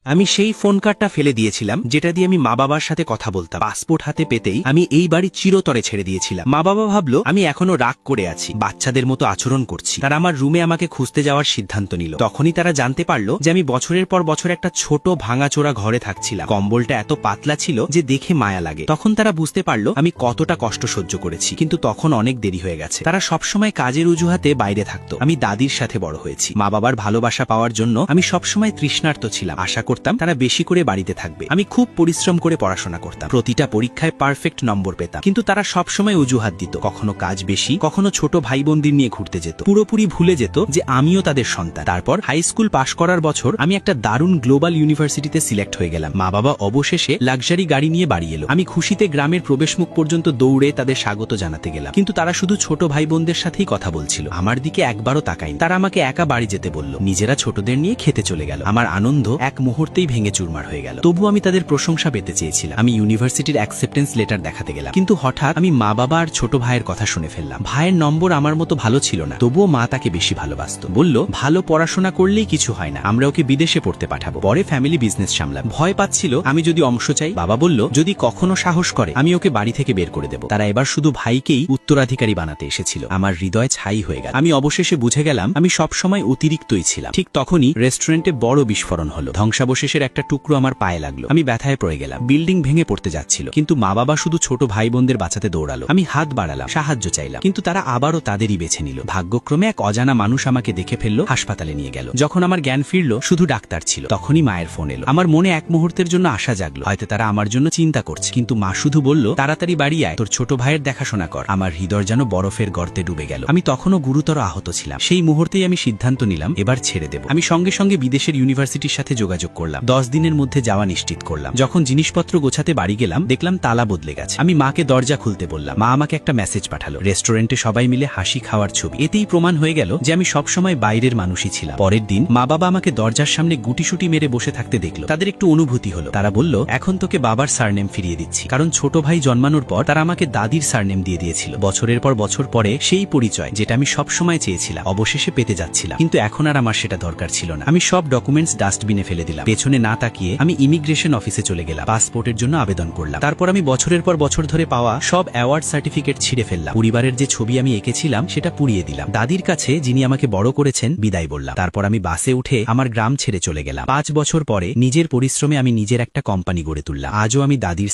আমি সেই ফোন কার্ডটা ফেলে দিয়েছিলাম যেটা দিয়ে আমি মা বাবার সাথে কথা বলতাম। পাসপোর্ট হাতে পেতেই আমি এই বাড়ি চিরতরে ছেড়ে দিয়েছিলাম। মা বাবা ভাবলো আমি এখনো রাগ করে আছি, বাচ্চাদের মতো আচরণ করছি। তারা আমার রুমে আমাকে খুঁজতে যাওয়ার সিদ্ধান্ত নিল। তখনই তারা জানতে পারলো যে আমি বছরের পর বছর একটা ছোট ভাঙাচোরা ঘরে থাকছিলাম। কম্বলটা এত পাতলা ছিল যে দেখে মায়া লাগে। তখন তারা বুঝতে পারলো আমি কতটা কষ্ট সহ্য করেছি, কিন্তু তখন অনেক দেরি হয়ে গেছে। তারা সবসময় কাজের অজুহাতে বাইরে থাকতো। আমি দাদির সাথে বড় হয়েছি। মা বাবার ভালোবাসা পাওয়ার জন্য আমি সবসময় তৃষ্ণার্ত ছিলাম। আশা করতাম তারা বেশি করে বাড়িতে থাকবে। আমি খুব পরিশ্রম করে পড়াশোনা করতাম, প্রতিটা পরীক্ষায় পারফেক্ট নম্বর পেতাম, কিন্তু তারা সবসময় অজুহাত দিত। কখনো কাজ বেশি, কখনো ছোট ভাই বোনদের নিয়ে ঘুরতে যেত। পুরোপুরি ভুলে যেত যে আমিও তাদের সন্তান। তারপর হাই স্কুল পাশ করার বছর আমি একটা দারুণ গ্লোবাল ইউনিভার্সিটিতে সিলেক্ট হয়ে গেলাম। মা বাবা অবশেষে লাক্সারি গাড়ি নিয়ে বাড়ি এলো। আমি খুশিতে গ্রামের প্রবেশমুখ পর্যন্ত দৌড়ে তাদের স্বাগত জানাতে গেলাম, কিন্তু তারা শুধু ছোট ভাই বোনদের সাথেই কথা বলছিল, আমার দিকে একবারও তাকায়নি। তারা আমাকে একা বাড়ি যেতে বলল, নিজেরা ছোটদের নিয়ে খেতে চলে গেল। আমার আনন্দ এক মুহূর্তেই ভেঙে চুরমার হয়ে গেল। তবু আমি তাদের প্রশংসা পেতে চেয়েছিলাম। আমি ইউনিভার্সিটির অ্যাকসেপ্টেন্স লেটার দেখাতে গেলাম, কিন্তু হঠাৎ আমি মা বাবা আর ছোট ভাইয়ের কথা শুনে ফেললাম। ভাইয়ের নম্বর আমার মতো ভালো ছিল না, তবুও মা তাকে বেশি ভালোবাসত। বলল ভালো পড়াশোনা করলেই কিছু হয় না, আমরা ওকে বিদেশে পড়তে পাঠাবো, পরে ফ্যামিলি বিজনেস সামলাম। ভয় পাচ্ছিল আমি যদি অংশ চাই। বাবা বলল যদি কখনো সাহস করে আমি ওকে বাড়ি থেকে বের করে দেব। তারা এবার শুধু ভাইকেই উত্তরাধিকারী বানাতে এসেছিল। আমার হৃদয় ছাই হয়ে গেল। আমি অবশেষে বুঝে গেলাম আমি সবসময় অতিরিক্তই ছিলাম। ঠিক তখনই রেস্টুরেন্টে বড় বিস্ফোরণ হলো। ধ্বংসাবশেষের একটা টুকরো আমার পায়ে লাগলো। আমি ব্যথায় পড়ে গেলাম। বিল্ডিং ভেঙে পড়তে যাচ্ছিল, কিন্তু মা বাবা শুধু ছোট ভাই বোনদের বাঁচাতে দৌড়ালো। আমি হাত বাড়ালাম, সাহায্য চাইলাম, কিন্তু তারা আবারও তাদেরই বেছে নিল। ভাগ্যক্রমে এক অজানা মানুষ আমাকে দেখে ফেললো, হাসপাতালে নিয়ে গেল। যখন আমার জ্ঞান ফিরলো শুধু ডাক্তার ছিল। তখনই মায়ের ফোন এলো। আমার মনে এক মুহূর্তের জন্য আশা জাগলো, হয়তো তারা আমার জন্য চিন্তা করছে। কিন্তু মা শুধু বলল তাড়াতাড়ি বাড়ি আয়, তোর ছোট ভাইয়ের দেখাশোনা কর। আমার হৃদয় যেন বরফের গর্তে ডুবে গেল। আমি তখনও গুরুতর আহত ছিলাম। সেই মুহূর্তেই আমি সিদ্ধান্ত নিলাম এবার ছেড়ে দেব। আমি সঙ্গে সঙ্গে বিদেশের ইউনিভার্সিটির সাথে যোগাযোগ করলাম। 10 দিনের মধ্যে যাওয়া নিশ্চিত করলাম। যখন জিনিসপত্র গোছাতে বাড়ি গেলাম দেখলাম তালা বদলে গেছে। আমি মাকে দরজা খুলতে বললাম। মা আমাকে একটা মেসেজ পাঠালো, রেস্টুরেন্টে সবাই মিলে হাসি খাওয়ার ছবি। এতেই প্রমাণ হয়ে গেল যে আমি সবসময় বাইরের মানুষই ছিলাম। পরের দিন মা বাবা আমাকে দরজার সামনে গুটিসুটি মেরে বসে থাকতে দেখলো। তাদের একটু অনুভূতি হলো। তারা বলল এখন তোকে বাবার সারনেম ফিরিয়ে দিচ্ছি, কারণ ছোট ভাই জন্মানোর পর তারা আমাকে দাদির সারনেম দিয়ে দিয়েছিল। বছরের পর বছর পরে সেই পরিচয় যেটা আমি সবসময় চেয়েছিলাম অবশেষে পেতে যাচ্ছিলাম, কিন্তু এখন আর আমার সেটা দরকার ছিল না। আমি সব ডকুমেন্টস ডাস্টবিনে ফেলে দিলাম। পেছনে না তাকিয়ে আমি ইমিগ্রেশন অফিসে চলে গেলাম। পাসপোর্টের জন্য আবেদন করলাম। তারপর আমি বছরের পর বছর ধরে পাওয়া সব অ্যাওয়ার্ড সার্টিফিকেট ছিঁড়ে ফেললাম। পরিবারের যে ছবি আমি এঁকেছিলাম সেটা পুড়িয়ে দিলাম। দাদির কাছে যিনি আমাকে বড় করেছেন বিদায় বললাম। তারপর আমি বাসে উঠে আমার গ্রাম ছেড়ে চলে গেলাম। 5 বছর পরে নিজের পরিশ্রমে আমি নিজের একটা কোম্পানি গড়ে তুললাম। আজও আমি দাদির